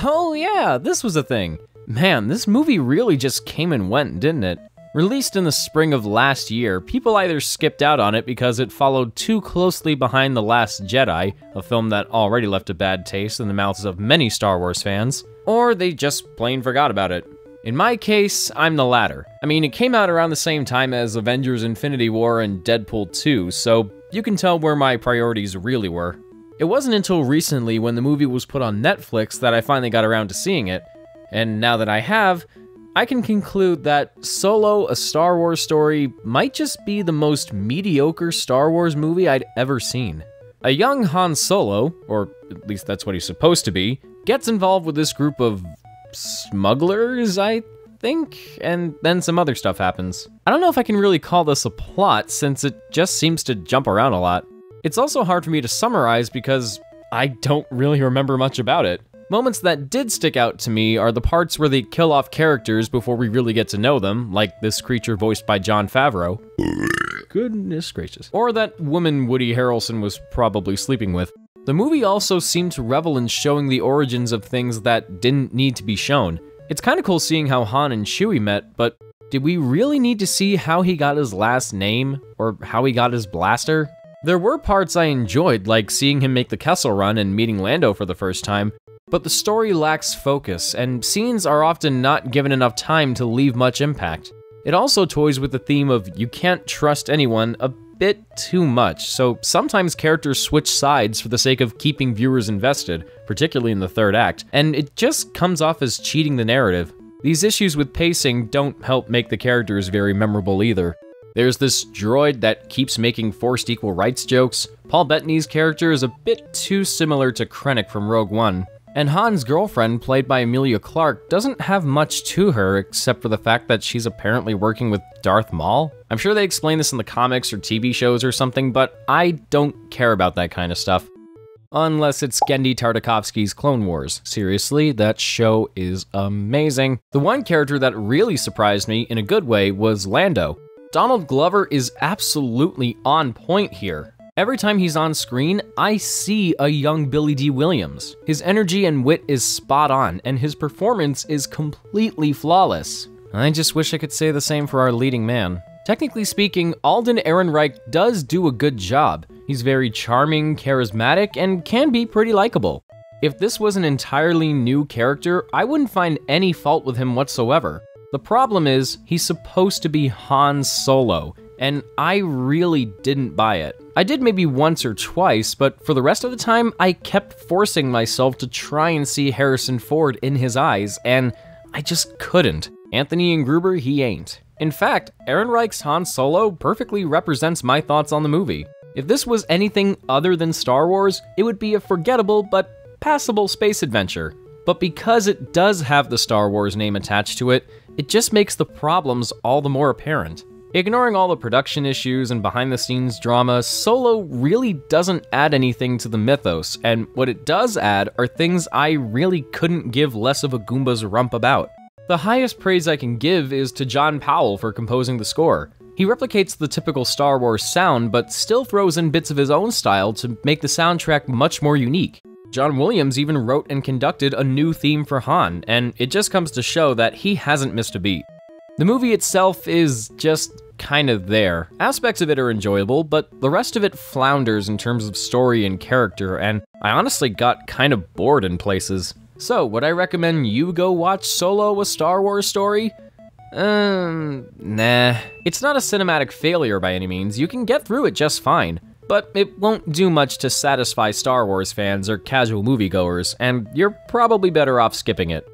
Oh yeah, this was a thing. Man, this movie really just came and went, didn't it? Released in the spring of last year, people either skipped out on it because it followed too closely behind The Last Jedi, a film that already left a bad taste in the mouths of many Star Wars fans, or they just plain forgot about it. In my case, I'm the latter. I mean, it came out around the same time as Avengers Infinity War and Deadpool 2, so you can tell where my priorities really were. It wasn't until recently when the movie was put on Netflix that I finally got around to seeing it, and now that I have, I can conclude that Solo: A Star Wars Story might just be the most mediocre Star Wars movie I'd ever seen. A young Han Solo, or at least that's what he's supposed to be, gets involved with this group of smugglers, I think, and then some other stuff happens. I don't know if I can really call this a plot, since it just seems to jump around a lot. It's also hard for me to summarize because I don't really remember much about it. Moments that did stick out to me are the parts where they kill off characters before we really get to know them, like this creature voiced by Jon Favreau. Goodness gracious. Or that woman Woody Harrelson was probably sleeping with. The movie also seemed to revel in showing the origins of things that didn't need to be shown. It's kinda cool seeing how Han and Chewie met, but did we really need to see how he got his last name, or how he got his blaster? There were parts I enjoyed, like seeing him make the Kessel Run and meeting Lando for the first time, but the story lacks focus, and scenes are often not given enough time to leave much impact. It also toys with the theme of you can't trust anyone a bit too much, so sometimes characters switch sides for the sake of keeping viewers invested, particularly in the third act, and it just comes off as cheating the narrative. These issues with pacing don't help make the characters very memorable either. There's this droid that keeps making forced equal rights jokes, Paul Bettany's character is a bit too similar to Krennic from Rogue One, and Han's girlfriend, played by Emilia Clarke, doesn't have much to her except for the fact that she's apparently working with Darth Maul. I'm sure they explain this in the comics or TV shows or something, but I don't care about that kind of stuff. Unless it's Genndy Tartakovsky's Clone Wars. Seriously, that show is amazing. The one character that really surprised me in a good way was Lando. Donald Glover is absolutely on point here. Every time he's on screen, I see a young Billy D. Williams. His energy and wit is spot on, and his performance is completely flawless. I just wish I could say the same for our leading man. Technically speaking, Alden Ehrenreich does do a good job. He's very charming, charismatic, and can be pretty likable. If this was an entirely new character, I wouldn't find any fault with him whatsoever. The problem is, he's supposed to be Han Solo, and I really didn't buy it. I did maybe once or twice, but for the rest of the time, I kept forcing myself to try and see Harrison Ford in his eyes, and I just couldn't. Anthony and Gruber, he ain't. In fact, Ehrenreich's Han Solo perfectly represents my thoughts on the movie. If this was anything other than Star Wars, it would be a forgettable but passable space adventure. But because it does have the Star Wars name attached to it, it just makes the problems all the more apparent. Ignoring all the production issues and behind-the-scenes drama, Solo really doesn't add anything to the mythos, and what it does add are things I really couldn't give less of a Goomba's rump about. The highest praise I can give is to John Powell for composing the score. He replicates the typical Star Wars sound, but still throws in bits of his own style to make the soundtrack much more unique. John Williams even wrote and conducted a new theme for Han, and it just comes to show that he hasn't missed a beat. The movie itself is just kind of there. Aspects of it are enjoyable, but the rest of it flounders in terms of story and character, and I honestly got kind of bored in places. So, would I recommend you go watch Solo: A Star Wars Story? Nah. It's not a cinematic failure by any means, you can get through it just fine. But it won't do much to satisfy Star Wars fans or casual moviegoers, and you're probably better off skipping it.